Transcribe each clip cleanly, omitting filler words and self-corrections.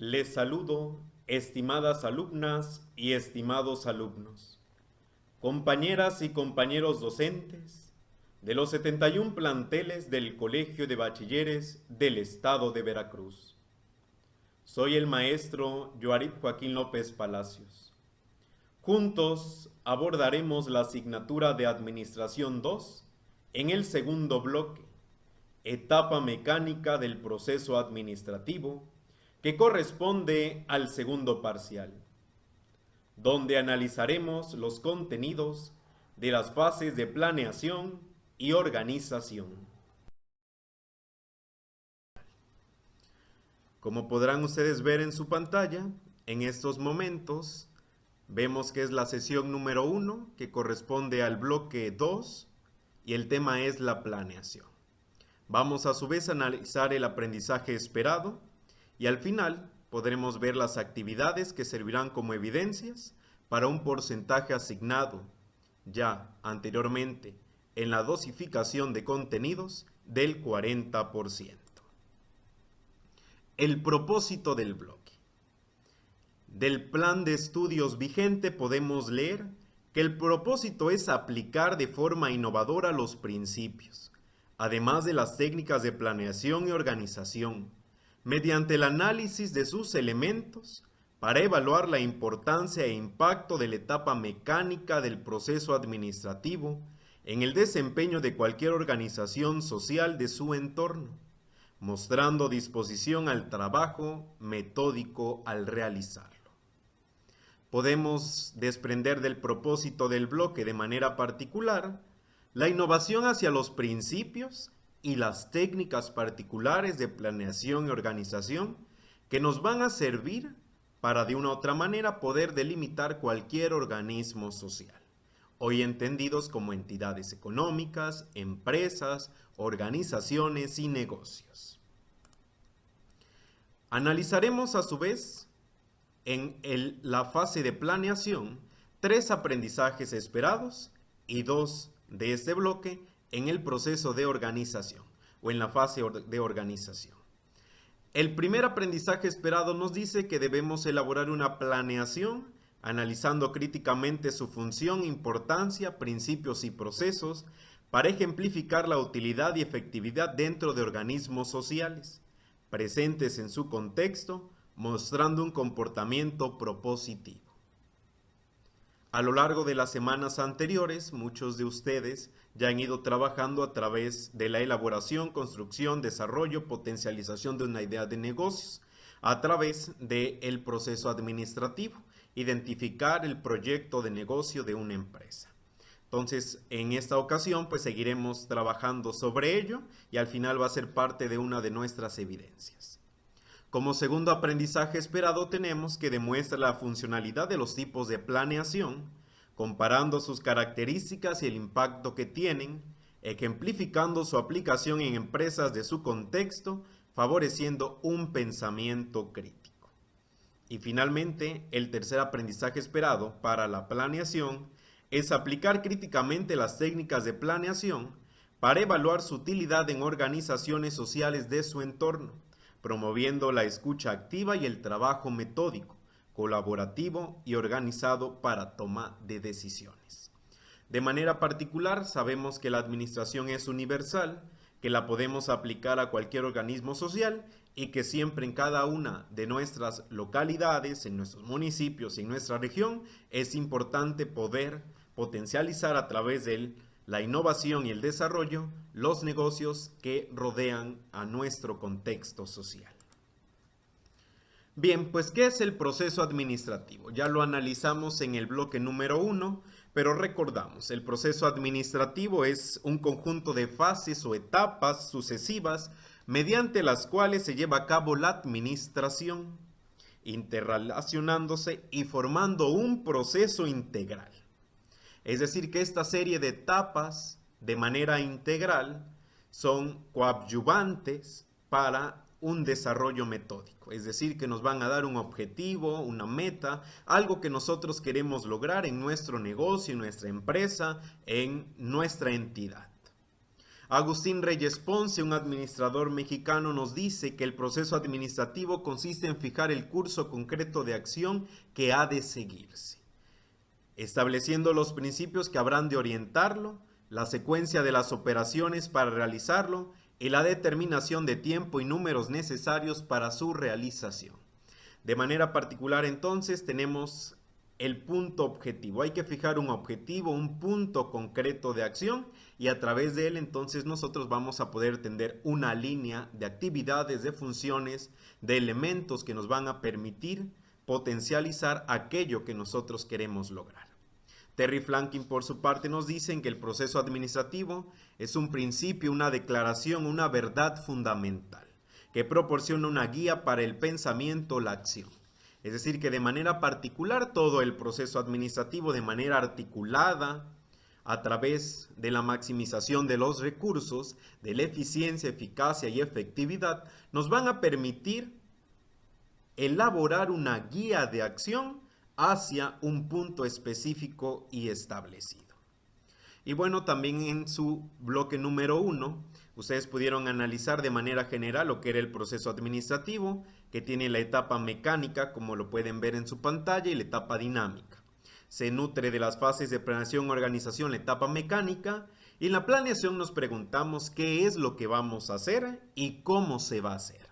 Les saludo, estimadas alumnas y estimados alumnos, compañeras y compañeros docentes de los 71 planteles del Colegio de Bachilleres del Estado de Veracruz. Soy el maestro Yoarit Joaquín López Palacios. Juntos abordaremos la asignatura de Administración 2 en el segundo bloque, etapa mecánica del proceso administrativo, que corresponde al segundo parcial, donde analizaremos los contenidos de las fases de planeación y organización. Como podrán ustedes ver en su pantalla, en estos momentos vemos que es la sesión número 1, que corresponde al bloque 2, y el tema es la planeación. Vamos a su vez a analizar el aprendizaje esperado, y al final podremos ver las actividades que servirán como evidencias para un porcentaje asignado ya anteriormente en la dosificación de contenidos del 40%. El propósito del bloque. Del plan de estudios vigente podemos leer que el propósito es aplicar de forma innovadora los principios, además de las técnicas de planeación y organización, mediante el análisis de sus elementos para evaluar la importancia e impacto de la etapa mecánica del proceso administrativo en el desempeño de cualquier organización social de su entorno, mostrando disposición al trabajo metódico al realizarlo. Podemos desprender del propósito del bloque de manera particular la innovación hacia los principios y las técnicas particulares de planeación y organización que nos van a servir para de una u otra manera poder delimitar cualquier organismo social, hoy entendidos como entidades económicas, empresas, organizaciones y negocios. Analizaremos a su vez en la fase de planeación 3 aprendizajes esperados y 2 de este bloque en el proceso de organización o en la fase de organización. El primer aprendizaje esperado nos dice que debemos elaborar una planeación analizando críticamente su función, importancia, principios y procesos para ejemplificar la utilidad y efectividad dentro de organismos sociales, presentes en su contexto, mostrando un comportamiento propositivo. A lo largo de las semanas anteriores, muchos de ustedes ya han ido trabajando a través de la elaboración, construcción, desarrollo, potencialización de una idea de negocios, a través del proceso administrativo, identificar el proyecto de negocio de una empresa. Entonces, en esta ocasión, pues seguiremos trabajando sobre ello y al final va a ser parte de una de nuestras evidencias. Como segundo aprendizaje esperado tenemos que demuestra la funcionalidad de los tipos de planeación, comparando sus características y el impacto que tienen, ejemplificando su aplicación en empresas de su contexto, favoreciendo un pensamiento crítico. Y finalmente, el tercer aprendizaje esperado para la planeación es aplicar críticamente las técnicas de planeación para evaluar su utilidad en organizaciones sociales de su entorno, promoviendo la escucha activa y el trabajo metódico, colaborativo y organizado para toma de decisiones. De manera particular, sabemos que la administración es universal, que la podemos aplicar a cualquier organismo social y que siempre en cada una de nuestras localidades, en nuestros municipios y en nuestra región, es importante poder potencializar a través de la innovación y el desarrollo, los negocios que rodean a nuestro contexto social. Bien, pues ¿qué es el proceso administrativo? Ya lo analizamos en el bloque número 1, pero recordamos, el proceso administrativo es un conjunto de fases o etapas sucesivas mediante las cuales se lleva a cabo la administración, interrelacionándose y formando un proceso integral. Es decir, que esta serie de etapas de manera integral son coadyuvantes para un desarrollo metódico. Es decir, que nos van a dar un objetivo, una meta, algo que nosotros queremos lograr en nuestro negocio, en nuestra empresa, en nuestra entidad. Agustín Reyes Ponce, un administrador mexicano, nos dice que el proceso administrativo consiste en fijar el curso concreto de acción que ha de seguirse, estableciendo los principios que habrán de orientarlo, la secuencia de las operaciones para realizarlo y la determinación de tiempo y números necesarios para su realización. De manera particular, entonces, tenemos el punto objetivo. Hay que fijar un objetivo, un punto concreto de acción, y a través de él entonces nosotros vamos a poder tender una línea de actividades, de funciones, de elementos que nos van a permitir potencializar aquello que nosotros queremos lograr. Terry Franklin, por su parte, nos dice que el proceso administrativo es un principio, una declaración, una verdad fundamental que proporciona una guía para el pensamiento, la acción. Es decir, que de manera particular todo el proceso administrativo, de manera articulada, a través de la maximización de los recursos, de la eficiencia, eficacia y efectividad, nos van a permitir elaborar una guía de acción hacia un punto específico y establecido. Y bueno, también en su bloque número 1, ustedes pudieron analizar de manera general lo que era el proceso administrativo, que tiene la etapa mecánica, como lo pueden ver en su pantalla, y la etapa dinámica. Se nutre de las fases de planeación, organización, la etapa mecánica, y en la planeación nos preguntamos qué es lo que vamos a hacer y cómo se va a hacer.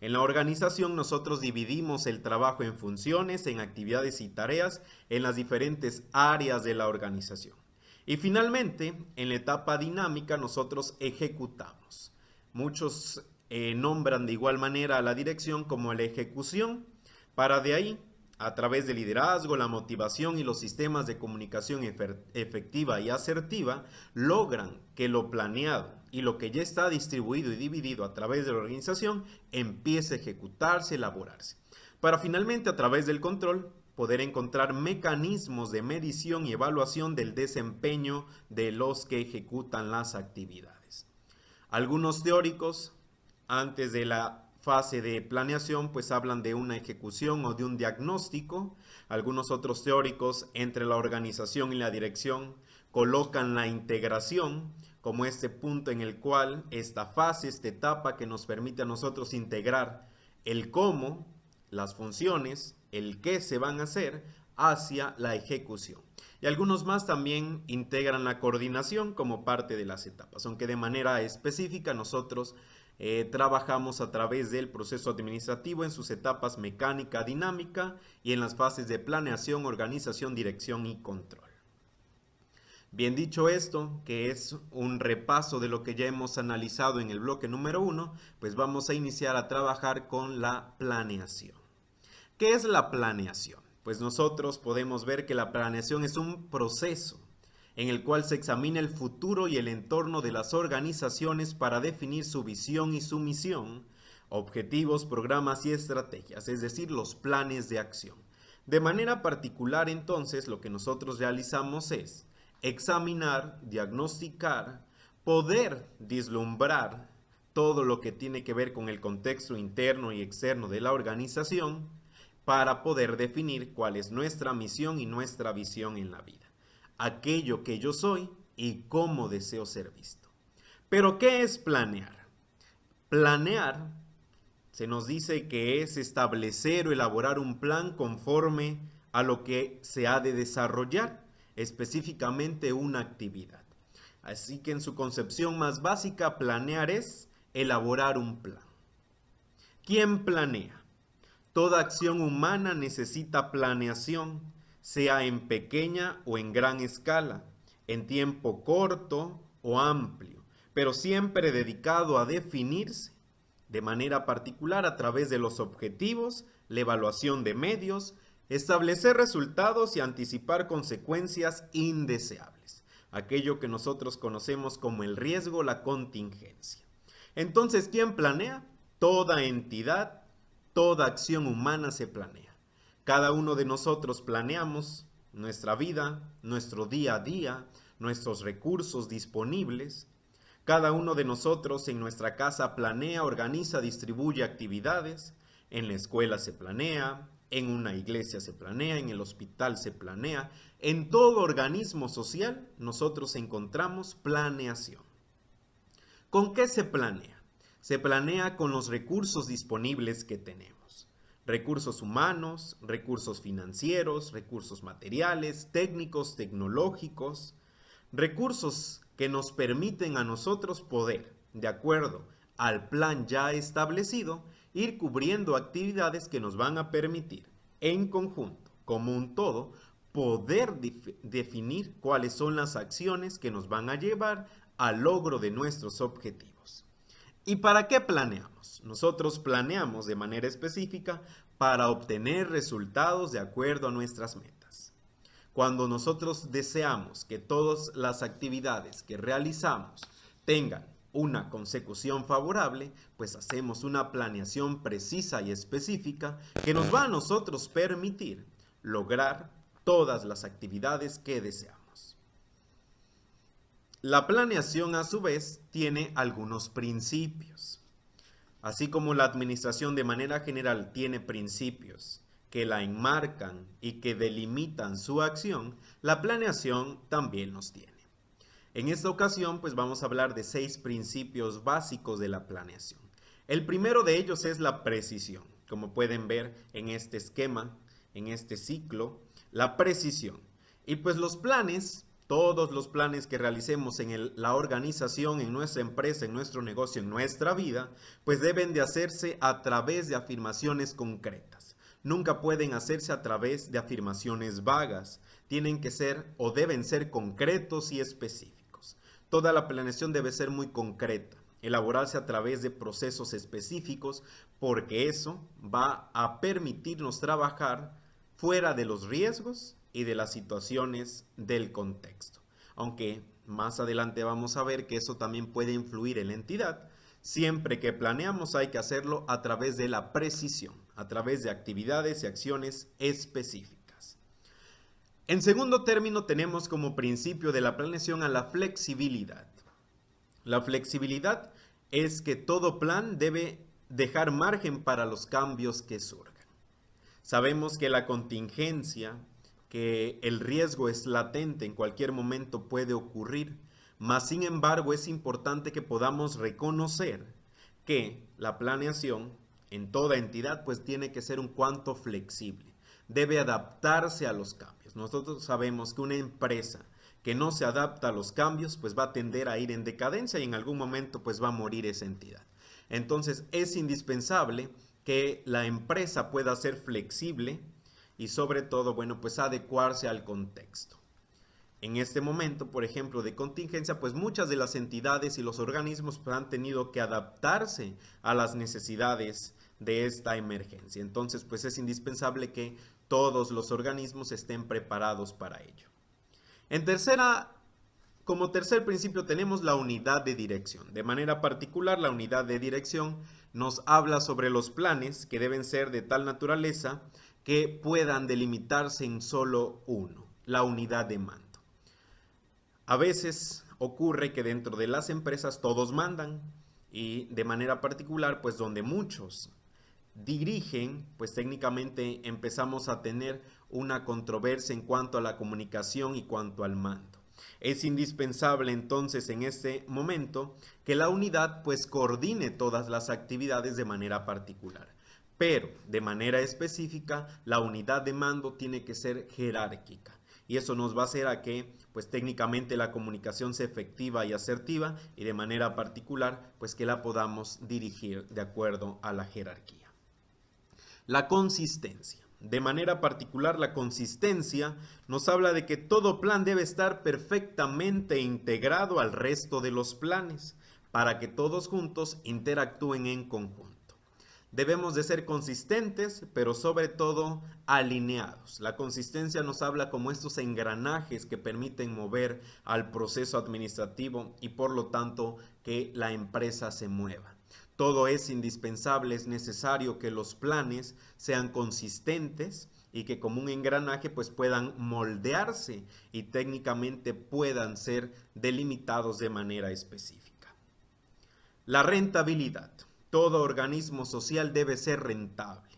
En la organización nosotros dividimos el trabajo en funciones, en actividades y tareas en las diferentes áreas de la organización. Y finalmente, en la etapa dinámica nosotros ejecutamos. Muchos nombran de igual manera a la dirección como la ejecución, para de ahí, a través del liderazgo, la motivación y los sistemas de comunicación efectiva y asertiva, logran que lo planeado y lo que ya está distribuido y dividido a través de la organización empiece a ejecutarse, elaborarse, para finalmente a través del control poder encontrar mecanismos de medición y evaluación del desempeño de los que ejecutan las actividades. Algunos teóricos, antes de la fase de planeación, pues hablan de una ejecución o de un diagnóstico. Algunos otros teóricos, entre la organización y la dirección, colocan la integración como este punto en el cual esta fase, esta etapa que nos permite a nosotros integrar el cómo, las funciones, el qué se van a hacer hacia la ejecución. Y algunos más también integran la coordinación como parte de las etapas, aunque de manera específica nosotros trabajamos a través del proceso administrativo en sus etapas mecánica, dinámica y en las fases de planeación, organización, dirección y control. Bien dicho esto, que es un repaso de lo que ya hemos analizado en el bloque número 1, pues vamos a iniciar a trabajar con la planeación. ¿Qué es la planeación? Pues nosotros podemos ver que la planeación es un proceso en el cual se examina el futuro y el entorno de las organizaciones para definir su visión y su misión, objetivos, programas y estrategias, es decir, los planes de acción. De manera particular, entonces, lo que nosotros realizamos es examinar, diagnosticar, poder vislumbrar todo lo que tiene que ver con el contexto interno y externo de la organización, para poder definir cuál es nuestra misión y nuestra visión en la vida, aquello que yo soy y cómo deseo ser visto. Pero, ¿qué es planear? Planear se nos dice que es establecer o elaborar un plan conforme a lo que se ha de desarrollar, específicamente una actividad. Así que en su concepción más básica, planear es elaborar un plan. ¿Quién planea? Toda acción humana necesita planeación, sea en pequeña o en gran escala, en tiempo corto o amplio, pero siempre dedicado a definirse de manera particular a través de los objetivos, la evaluación de medios, establecer resultados y anticipar consecuencias indeseables, aquello que nosotros conocemos como el riesgo, la contingencia. Entonces, ¿quién planea? Toda entidad. Toda acción humana se planea. Cada uno de nosotros planeamos nuestra vida, nuestro día a día, nuestros recursos disponibles. Cada uno de nosotros en nuestra casa planea, organiza, distribuye actividades. En la escuela se planea, en una iglesia se planea, en el hospital se planea. En todo organismo social nosotros encontramos planeación. ¿Con qué se planea? Se planea con los recursos disponibles que tenemos. Recursos humanos, recursos financieros, recursos materiales, técnicos, tecnológicos, recursos que nos permiten a nosotros poder, de acuerdo al plan ya establecido, ir cubriendo actividades que nos van a permitir, en conjunto, como un todo, poder definir cuáles son las acciones que nos van a llevar al logro de nuestros objetivos. ¿Y para qué planeamos? Nosotros planeamos de manera específica para obtener resultados de acuerdo a nuestras metas. Cuando nosotros deseamos que todas las actividades que realizamos tengan una consecución favorable, pues hacemos una planeación precisa y específica que nos va a nosotros permitir lograr todas las actividades que deseamos. La planeación, a su vez, tiene algunos principios. Así como la administración de manera general tiene principios que la enmarcan y que delimitan su acción, la planeación también los tiene. En esta ocasión, pues vamos a hablar de 6 principios básicos de la planeación. El primero de ellos es la precisión. Como pueden ver en este esquema, en este ciclo, la precisión. Y pues los planes, todos los planes que realicemos en la organización, en nuestra empresa, en nuestro negocio, en nuestra vida, pues deben de hacerse a través de afirmaciones concretas. Nunca pueden hacerse a través de afirmaciones vagas. Tienen que ser o deben ser concretos y específicos. Toda la planeación debe ser muy concreta, elaborarse a través de procesos específicos, porque eso va a permitirnos trabajar fuera de los riesgos y de las situaciones del contexto. Aunque más adelante vamos a ver que eso también puede influir en la entidad. Siempre que planeamos hay que hacerlo a través de la precisión, a través de actividades y acciones específicas. En segundo término, tenemos como principio de la planeación a la flexibilidad. La flexibilidad es que todo plan debe dejar margen para los cambios que surjan. Sabemos que la contingencia, que el riesgo es latente, en cualquier momento puede ocurrir, mas sin embargo es importante que podamos reconocer que la planeación en toda entidad pues tiene que ser un cuanto flexible, debe adaptarse a los cambios. Nosotros sabemos que una empresa que no se adapta a los cambios pues va a tender a ir en decadencia y en algún momento pues va a morir esa entidad. Entonces es indispensable que la empresa pueda ser flexible y sobre todo, bueno, pues adecuarse al contexto. En este momento, por ejemplo, de contingencia, pues muchas de las entidades y los organismos pues, han tenido que adaptarse a las necesidades de esta emergencia. Entonces, pues es indispensable que todos los organismos estén preparados para ello. Como tercer principio tenemos la unidad de dirección. De manera particular, la unidad de dirección nos habla sobre los planes que deben ser de tal naturaleza que puedan delimitarse en solo uno, la unidad de mando. A veces ocurre que dentro de las empresas todos mandan y de manera particular, pues donde muchos dirigen, pues técnicamente empezamos a tener una controversia en cuanto a la comunicación y cuanto al mando. Es indispensable entonces en este momento que la unidad pues coordine todas las actividades de manera particular. Pero de manera específica la unidad de mando tiene que ser jerárquica. Y eso nos va a hacer a que pues técnicamente la comunicación sea efectiva y asertiva y de manera particular pues que la podamos dirigir de acuerdo a la jerarquía. La consistencia. De manera particular, la consistencia nos habla de que todo plan debe estar perfectamente integrado al resto de los planes para que todos juntos interactúen en conjunto. Debemos de ser consistentes, pero sobre todo alineados. La consistencia nos habla como estos engranajes que permiten mover al proceso administrativo y por lo tanto que la empresa se mueva. Todo es indispensable, es necesario que los planes sean consistentes y que como un engranaje pues puedan moldearse y técnicamente puedan ser delimitados de manera específica. La rentabilidad. Todo organismo social debe ser rentable,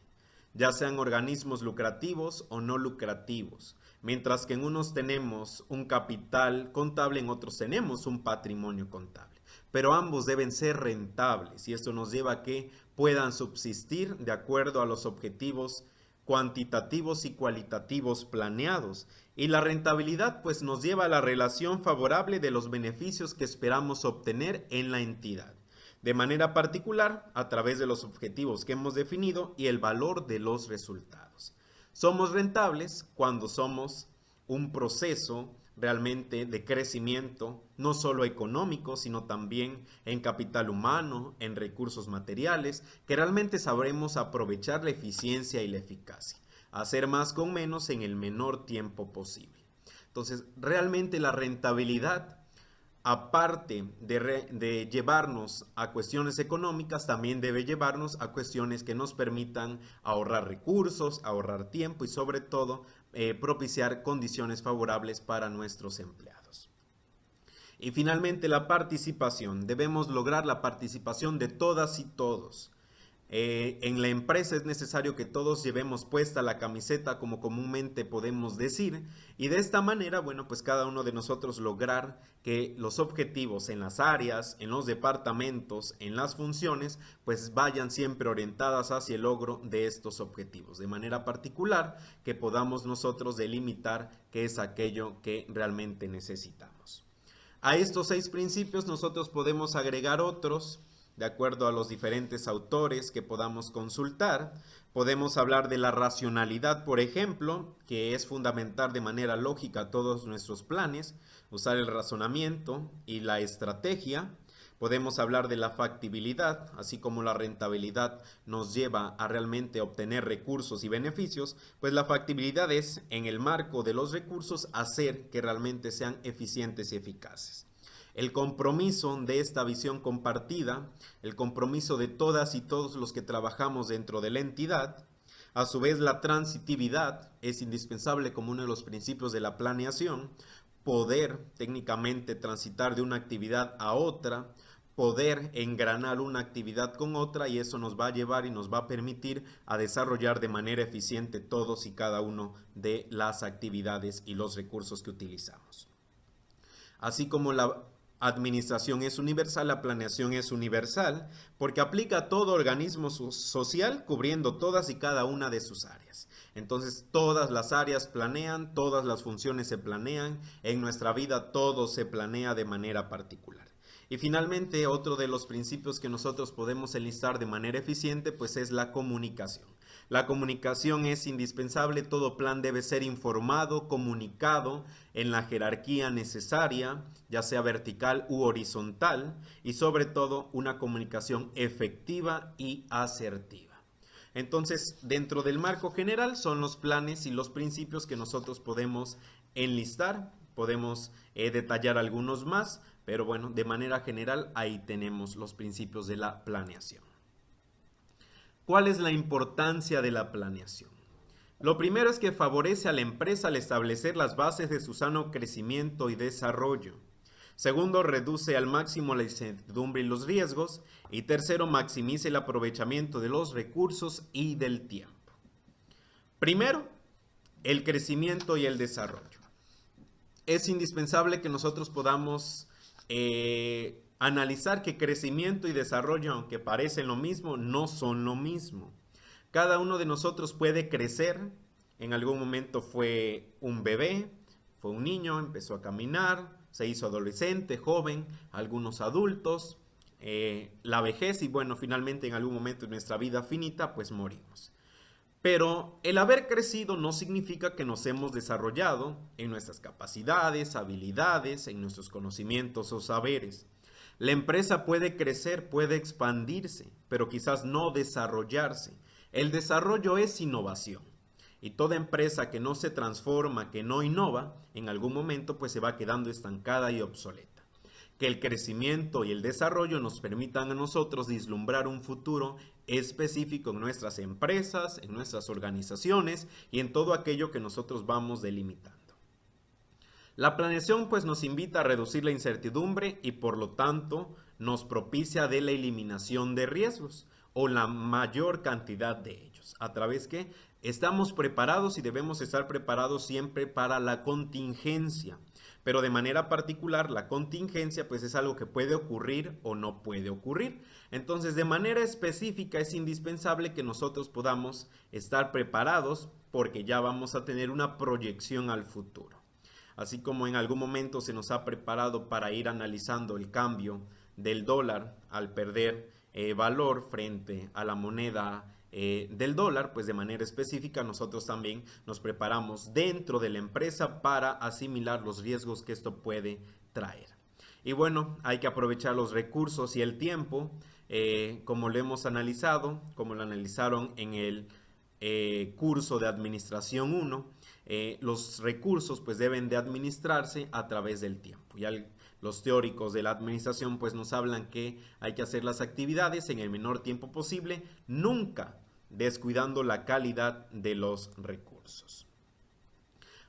ya sean organismos lucrativos o no lucrativos. Mientras que en unos tenemos un capital contable, en otros tenemos un patrimonio contable. pero ambos deben ser rentables y esto nos lleva a que puedan subsistir de acuerdo a los objetivos cuantitativos y cualitativos planeados. Y la rentabilidad pues nos lleva a la relación favorable de los beneficios que esperamos obtener en la entidad, de manera particular a través de los objetivos que hemos definido y el valor de los resultados. Somos rentables cuando somos un proceso realmente de crecimiento, no solo económico, sino también en capital humano, en recursos materiales, que realmente sabremos aprovechar la eficiencia y la eficacia, hacer más con menos en el menor tiempo posible. Entonces, realmente la rentabilidad, aparte de llevarnos a cuestiones económicas, también debe llevarnos a cuestiones que nos permitan ahorrar recursos, ahorrar tiempo y sobre todo propiciar condiciones favorables para nuestros empleados. Y finalmente la participación. Debemos lograr la participación de todas y todos. En la empresa es necesario que todos llevemos puesta la camiseta, como comúnmente podemos decir, y de esta manera, bueno, pues cada uno de nosotros lograr que los objetivos en las áreas, en los departamentos, en las funciones, pues vayan siempre orientadas hacia el logro de estos objetivos, de manera particular que podamos nosotros delimitar qué es aquello que realmente necesitamos. A estos 6 principios nosotros podemos agregar otros, de acuerdo a los diferentes autores que podamos consultar. Podemos hablar de la racionalidad, por ejemplo, que es fundamental de manera lógica todos nuestros planes, usar el razonamiento y la estrategia. Podemos hablar de la factibilidad, así como la rentabilidad nos lleva a realmente obtener recursos y beneficios, pues la factibilidad es, en el marco de los recursos, hacer que realmente sean eficientes y eficaces. El compromiso de esta visión compartida, el compromiso de todas y todos los que trabajamos dentro de la entidad. A su vez, la transitividad es indispensable como uno de los principios de la planeación, poder técnicamente transitar de una actividad a otra, poder engranar una actividad con otra, y eso nos va a llevar y nos va a permitir a desarrollar de manera eficiente todos y cada uno de las actividades y los recursos que utilizamos. Así como la administración es universal, la planeación es universal, porque aplica a todo organismo social cubriendo todas y cada una de sus áreas. Entonces, todas las áreas planean, todas las funciones se planean, en nuestra vida todo se planea de manera particular. Y finalmente, otro de los principios que nosotros podemos enlistar de manera eficiente, pues es la comunicación. La comunicación es indispensable, todo plan debe ser informado, comunicado en la jerarquía necesaria, ya sea vertical u horizontal, y sobre todo una comunicación efectiva y asertiva. Entonces, dentro del marco general son los planes y los principios que nosotros podemos enlistar, podemos detallar algunos más, pero bueno, de manera general ahí tenemos los principios de la planeación. ¿Cuál es la importancia de la planeación? Lo primero es que favorece a la empresa al establecer las bases de su sano crecimiento y desarrollo. Segundo, reduce al máximo la incertidumbre y los riesgos. Y tercero, maximiza el aprovechamiento de los recursos y del tiempo. Primero, el crecimiento y el desarrollo. Es indispensable que nosotros podamos analizar que crecimiento y desarrollo, aunque parecen lo mismo, no son lo mismo. Cada uno de nosotros puede crecer. En algún momento fue un bebé, fue un niño, empezó a caminar, se hizo adolescente, joven, algunos adultos, la vejez y bueno, finalmente en algún momento de nuestra vida finita, pues morimos. Pero el haber crecido no significa que nos hemos desarrollado en nuestras capacidades, habilidades, en nuestros conocimientos o saberes. La empresa puede crecer, puede expandirse, pero quizás no desarrollarse. El desarrollo es innovación. Y toda empresa que no se transforma, que no innova, en algún momento pues se va quedando estancada y obsoleta. Que el crecimiento y el desarrollo nos permitan a nosotros vislumbrar un futuro específico en nuestras empresas, en nuestras organizaciones y en todo aquello que nosotros vamos delimitando. La planeación pues nos invita a reducir la incertidumbre y por lo tanto nos propicia de la eliminación de riesgos o la mayor cantidad de ellos. A través que estamos preparados y debemos estar preparados siempre para la contingencia. pero de manera particular la contingencia pues es algo que puede ocurrir o no puede ocurrir. Entonces, de manera específica es indispensable que nosotros podamos estar preparados porque ya vamos a tener una proyección al futuro. Así como en algún momento se nos ha preparado para ir analizando el cambio del dólar al perder valor frente a la moneda del dólar, pues de manera específica nosotros también nos preparamos dentro de la empresa para asimilar los riesgos que esto puede traer. Y bueno, hay que aprovechar los recursos y el tiempo, como lo hemos analizado, como lo analizaron en el curso de Administración 1, los recursos pues deben de administrarse a través del tiempo. Ya los teóricos de la administración pues nos hablan que hay que hacer las actividades en el menor tiempo posible, nunca descuidando la calidad de los recursos.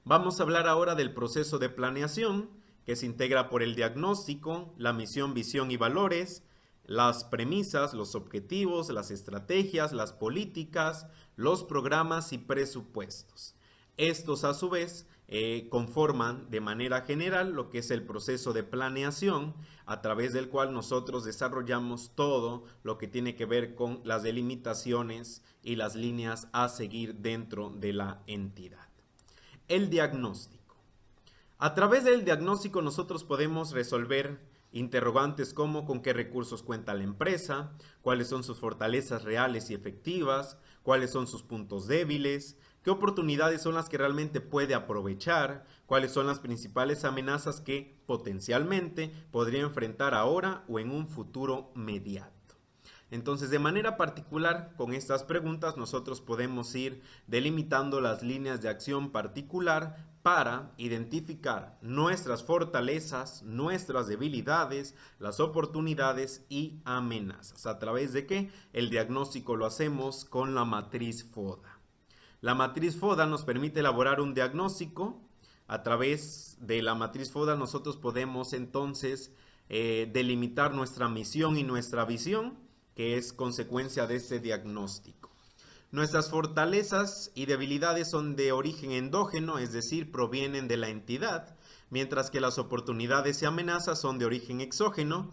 Vamos a hablar ahora del proceso de planeación, que se integra por el diagnóstico, la misión, visión y valores, las premisas, los objetivos, las estrategias, las políticas, los programas y presupuestos. Estos a su vez conforman de manera general lo que es el proceso de planeación, a través del cual nosotros desarrollamos todo lo que tiene que ver con las delimitaciones y las líneas a seguir dentro de la entidad. El diagnóstico. A través del diagnóstico nosotros podemos resolver interrogantes como con qué recursos cuenta la empresa, cuáles son sus fortalezas reales y efectivas, cuáles son sus puntos débiles, qué oportunidades son las que realmente puede aprovechar, cuáles son las principales amenazas que potencialmente podría enfrentar ahora o en un futuro mediato. Entonces, de manera particular, con estas preguntas nosotros podemos ir delimitando las líneas de acción particular para identificar nuestras fortalezas, nuestras debilidades, las oportunidades y amenazas. ¿A través de qué? El diagnóstico lo hacemos con la matriz FODA. La matriz FODA nos permite elaborar un diagnóstico. A través de la matriz FODA nosotros podemos entonces delimitar nuestra misión y nuestra visión, que es consecuencia de este diagnóstico. Nuestras fortalezas y debilidades son de origen endógeno, es decir, provienen de la entidad, mientras que las oportunidades y amenazas son de origen exógeno,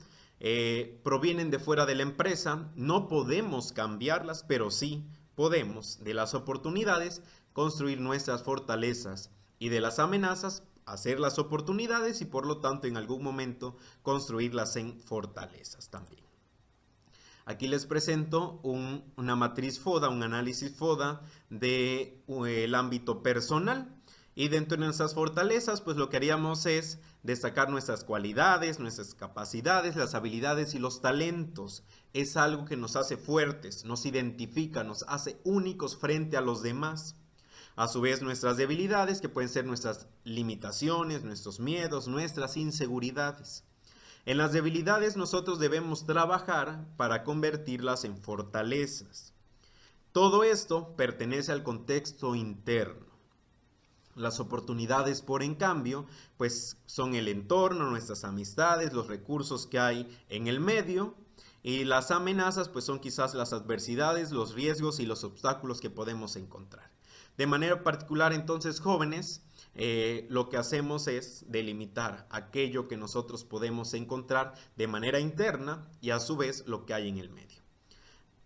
provienen de fuera de la empresa. No podemos cambiarlas, pero sí podemos de las oportunidades construir nuestras fortalezas y de las amenazas hacer las oportunidades y por lo tanto en algún momento construirlas en fortalezas también. Aquí les presento una matriz FODA, un análisis FODA del ámbito personal. Y dentro de nuestras fortalezas, pues lo que haríamos es destacar nuestras cualidades, nuestras capacidades, las habilidades y los talentos. Es algo que nos hace fuertes, nos identifica, nos hace únicos frente a los demás. A su vez, nuestras debilidades, que pueden ser nuestras limitaciones, nuestros miedos, nuestras inseguridades. En las debilidades nosotros debemos trabajar para convertirlas en fortalezas. Todo esto pertenece al contexto interno. Las oportunidades, por en cambio, pues son el entorno, nuestras amistades, los recursos que hay en el medio. Y las amenazas, pues son quizás las adversidades, los riesgos y los obstáculos que podemos encontrar. De manera particular, entonces, jóvenes, lo que hacemos es delimitar aquello que nosotros podemos encontrar de manera interna y a su vez lo que hay en el medio.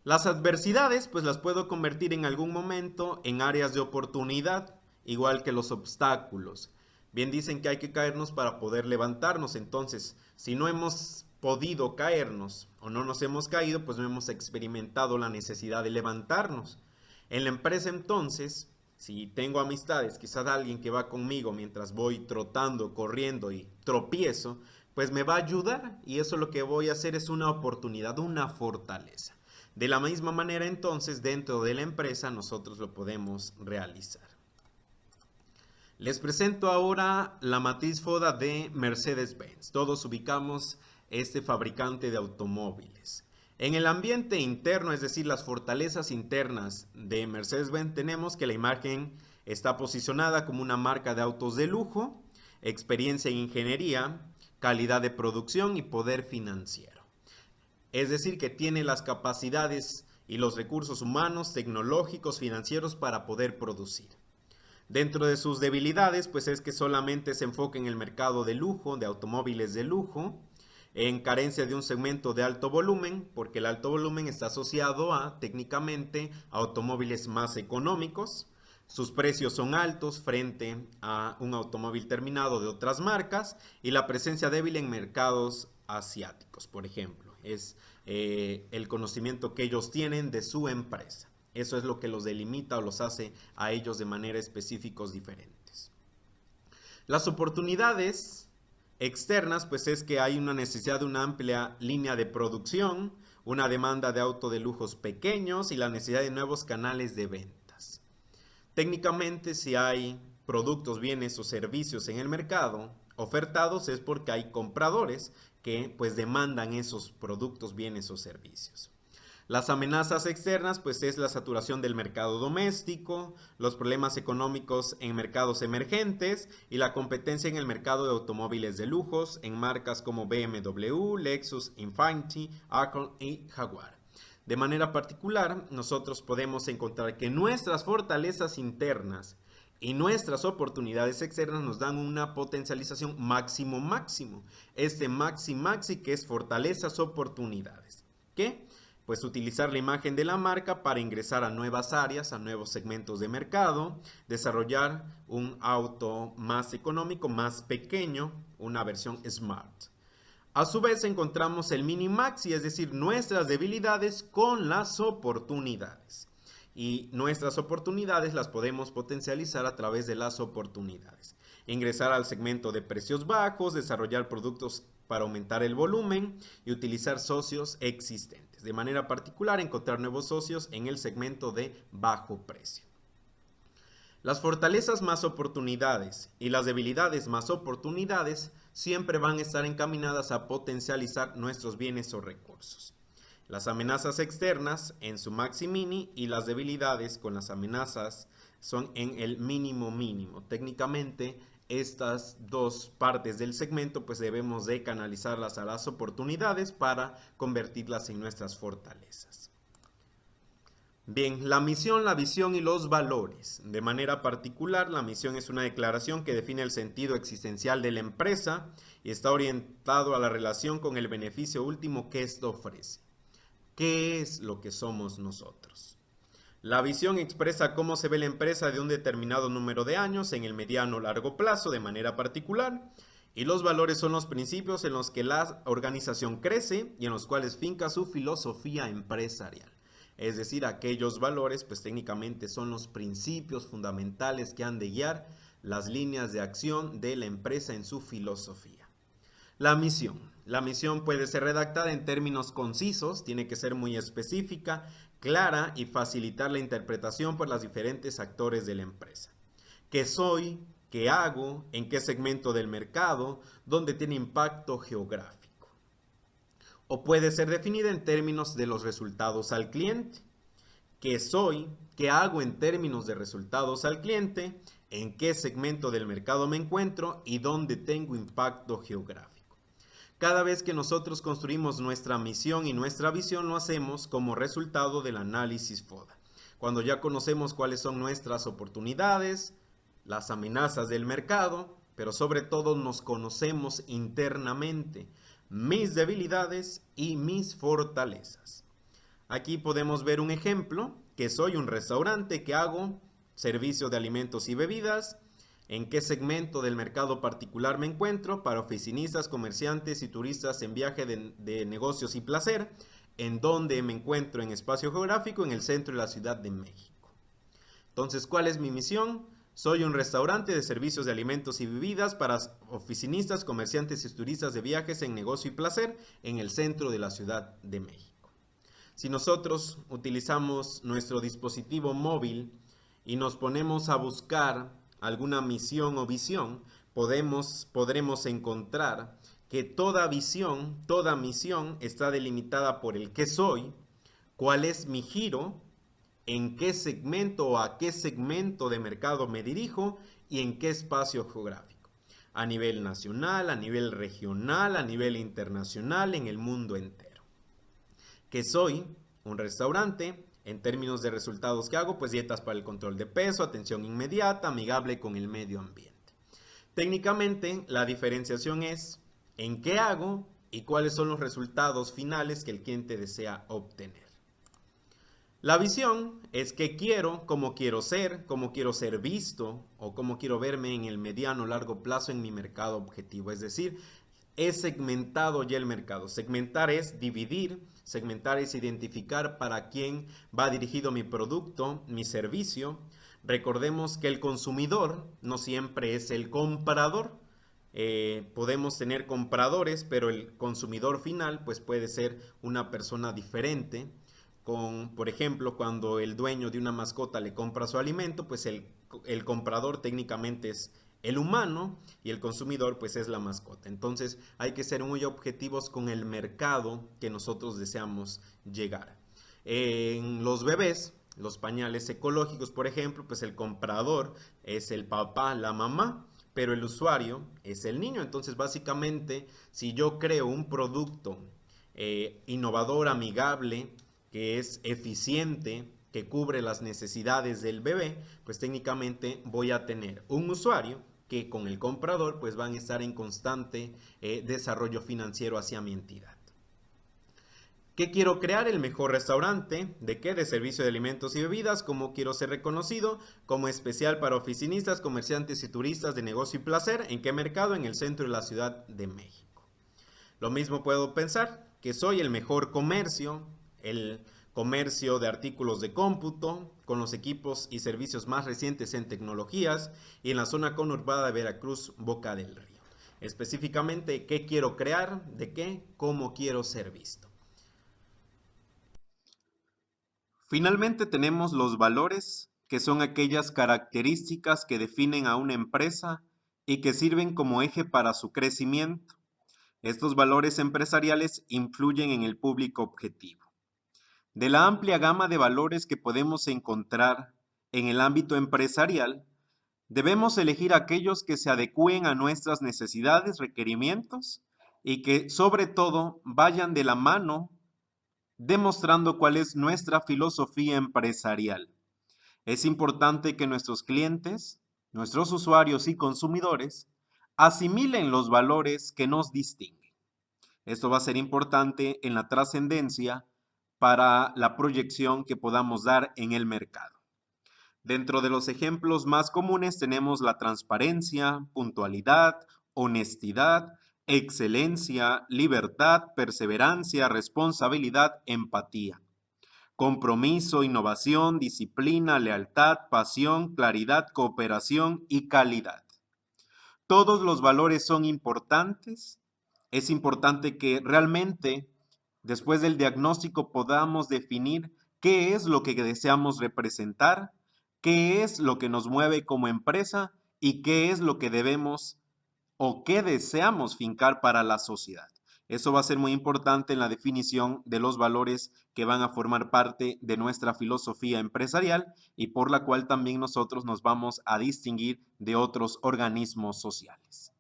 Las adversidades pues las puedo convertir en algún momento en áreas de oportunidad, igual que los obstáculos. Bien dicen que hay que caernos para poder levantarnos, entonces si no hemos podido caernos o no nos hemos caído, pues no hemos experimentado la necesidad de levantarnos. En la empresa entonces, si tengo amistades, quizás alguien que va conmigo mientras voy trotando, corriendo y tropiezo, pues me va a ayudar y eso lo que voy a hacer es una oportunidad, una fortaleza. De la misma manera entonces dentro de la empresa nosotros lo podemos realizar. Les presento ahora la matriz FODA de Mercedes-Benz. Todos ubicamos este fabricante de automóviles. En el ambiente interno, es decir, las fortalezas internas de Mercedes-Benz, tenemos que la imagen está posicionada como una marca de autos de lujo, experiencia en ingeniería, calidad de producción y poder financiero. Es decir, que tiene las capacidades y los recursos humanos, tecnológicos, financieros para poder producir. Dentro de sus debilidades, pues es que solamente se enfoca en el mercado de lujo, de automóviles de lujo, en carencia de un segmento de alto volumen, porque el alto volumen está asociado a, técnicamente, a automóviles más económicos. Sus precios son altos frente a un automóvil terminado de otras marcas y la presencia débil en mercados asiáticos, por ejemplo. Es el conocimiento que ellos tienen de su empresa. Eso es lo que los delimita o los hace a ellos de manera específicos diferentes. Las oportunidades externas, pues es que hay una necesidad de una amplia línea de producción, una demanda de auto de lujos pequeños y la necesidad de nuevos canales de ventas. Técnicamente, si hay productos, bienes o servicios en el mercado ofertados es porque hay compradores que pues demandan esos productos, bienes o servicios. Las amenazas externas, pues es la saturación del mercado doméstico, los problemas económicos en mercados emergentes y la competencia en el mercado de automóviles de lujos en marcas como BMW, Lexus, Infiniti, Accord y Jaguar. De manera particular, nosotros podemos encontrar que nuestras fortalezas internas y nuestras oportunidades externas nos dan una potencialización máximo. Este maxi que es fortalezas, oportunidades. ¿Qué? Pues utilizar la imagen de la marca para ingresar a nuevas áreas, a nuevos segmentos de mercado, desarrollar un auto más económico, más pequeño, una versión Smart. A su vez encontramos el mini maxi, es decir, nuestras debilidades con las oportunidades. Y nuestras oportunidades las podemos potencializar a través de las oportunidades. Ingresar al segmento de precios bajos, desarrollar productos para aumentar el volumen y utilizar socios existentes. De manera particular, encontrar nuevos socios en el segmento de bajo precio. Las fortalezas más oportunidades y las debilidades más oportunidades siempre van a estar encaminadas a potencializar nuestros bienes o recursos. Las amenazas externas en su maxi mini y las debilidades con las amenazas son en el mínimo. Técnicamente, estas dos partes del segmento pues debemos de canalizarlas a las oportunidades para convertirlas en nuestras fortalezas. Bien, la misión, la visión y los valores. De manera particular, la misión es una declaración que define el sentido existencial de la empresa y está orientado a la relación con el beneficio último que esto ofrece. ¿Qué es lo que somos nosotros? La visión expresa cómo se ve la empresa de un determinado número de años en el mediano o largo plazo de manera particular, y los valores son los principios en los que la organización crece y en los cuales finca su filosofía empresarial. Es decir, aquellos valores pues técnicamente son los principios fundamentales que han de guiar las líneas de acción de la empresa en su filosofía. La misión. La misión puede ser redactada en términos concisos, tiene que ser muy específica, clara y facilitar la interpretación por los diferentes actores de la empresa. ¿Qué soy? ¿Qué hago? ¿En qué segmento del mercado? ¿Dónde tiene impacto geográfico? O puede ser definida en términos de los resultados al cliente. ¿Qué soy? ¿Qué hago en términos de resultados al cliente? ¿En qué segmento del mercado me encuentro? ¿Y dónde tengo impacto geográfico? Cada vez que nosotros construimos nuestra misión y nuestra visión, lo hacemos como resultado del análisis FODA. Cuando ya conocemos cuáles son nuestras oportunidades, las amenazas del mercado, pero sobre todo nos conocemos internamente, mis debilidades y mis fortalezas. Aquí podemos ver un ejemplo, que soy un restaurante que hago servicio de alimentos y bebidas. ¿En qué segmento del mercado particular me encuentro? Para oficinistas, comerciantes y turistas en viaje de negocios y placer. ¿En dónde me encuentro en espacio geográfico? En el centro de la Ciudad de México. Entonces, ¿cuál es mi misión? Soy un restaurante de servicios de alimentos y bebidas para oficinistas, comerciantes y turistas de viajes en negocio y placer en el centro de la Ciudad de México. Si nosotros utilizamos nuestro dispositivo móvil y nos ponemos a buscar alguna misión o visión, podremos encontrar que toda misión está delimitada por el qué soy, cuál es mi giro, en qué segmento o a qué segmento de mercado me dirijo y en qué espacio geográfico. A nivel nacional, a nivel regional, a nivel internacional, en el mundo entero. Que soy un restaurante En términos de resultados que hago, pues dietas para el control de peso, atención inmediata, amigable con el medio ambiente. Técnicamente, la diferenciación es en qué hago y cuáles son los resultados finales que el cliente desea obtener. La visión es qué quiero, cómo quiero ser visto o cómo quiero verme en el mediano o largo plazo en mi mercado objetivo. Es decir, he segmentado ya el mercado. Segmentar es dividir, segmentar es identificar para quién va dirigido mi producto, mi servicio. Recordemos que el consumidor no siempre es el comprador. Podemos tener compradores, pero el consumidor final pues puede ser una persona diferente. Por ejemplo, cuando el dueño de una mascota le compra su alimento, pues el comprador técnicamente es el humano y el consumidor pues es la mascota. Entonces hay que ser muy objetivos con el mercado que nosotros deseamos llegar. En los bebés, los pañales ecológicos, por ejemplo, pues el comprador es el papá, la mamá, pero el usuario es el niño. Entonces básicamente, si yo creo un producto innovador, amigable, que es eficiente, que cubre las necesidades del bebé, pues técnicamente voy a tener un usuario que con el comprador pues van a estar en constante desarrollo financiero hacia mi entidad. ¿Qué quiero crear? El mejor restaurante. ¿De qué? De servicio de alimentos y bebidas. ¿Cómo quiero ser reconocido? Como especial para oficinistas, comerciantes y turistas de negocio y placer. ¿En qué mercado? En el centro de la Ciudad de México. Lo mismo puedo pensar que soy el mejor comercio, el comercio de artículos de cómputo, con los equipos y servicios más recientes en tecnologías y en la zona conurbada de Veracruz, Boca del Río. Específicamente, ¿qué quiero crear? ¿De qué? ¿Cómo quiero ser visto? Finalmente tenemos los valores, que son aquellas características que definen a una empresa y que sirven como eje para su crecimiento. Estos valores empresariales influyen en el público objetivo. De la amplia gama de valores que podemos encontrar en el ámbito empresarial, debemos elegir aquellos que se adecúen a nuestras necesidades, requerimientos y que sobre todo vayan de la mano demostrando cuál es nuestra filosofía empresarial. Es importante que nuestros clientes, nuestros usuarios y consumidores asimilen los valores que nos distinguen. Esto va a ser importante en la trascendencia para la proyección que podamos dar en el mercado. Dentro de los ejemplos más comunes tenemos la transparencia, puntualidad, honestidad, excelencia, libertad, perseverancia, responsabilidad, empatía. Compromiso, innovación, disciplina, lealtad, pasión, claridad, cooperación y calidad. Todos los valores son importantes. Es importante que realmente, después del diagnóstico, podamos definir qué es lo que deseamos representar, qué es lo que nos mueve como empresa y qué es lo que debemos o qué deseamos fincar para la sociedad. Eso va a ser muy importante en la definición de los valores que van a formar parte de nuestra filosofía empresarial y por la cual también nosotros nos vamos a distinguir de otros organismos sociales.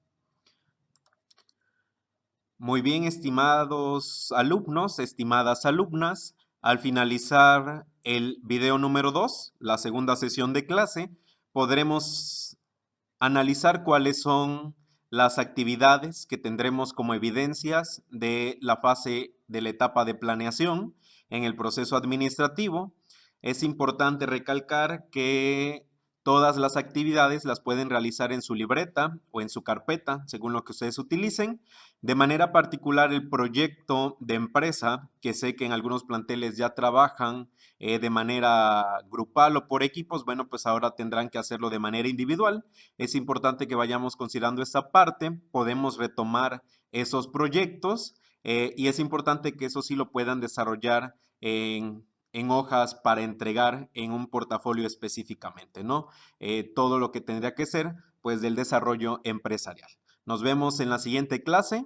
Muy bien, estimados alumnos, estimadas alumnas, al finalizar el video número 2, la segunda sesión de clase, podremos analizar cuáles son las actividades que tendremos como evidencias de la fase de la etapa de planeación en el proceso administrativo. Es importante recalcar que todas las actividades las pueden realizar en su libreta o en su carpeta, según lo que ustedes utilicen. De manera particular, el proyecto de empresa, que sé que en algunos planteles ya trabajan de manera grupal o por equipos, bueno, pues ahora tendrán que hacerlo de manera individual. Es importante que vayamos considerando esta parte. Podemos retomar esos proyectos y es importante que eso sí lo puedan desarrollar en hojas para entregar en un portafolio específicamente, ¿no? Todo lo que tendría que ser, pues, del desarrollo empresarial. Nos vemos en la siguiente clase.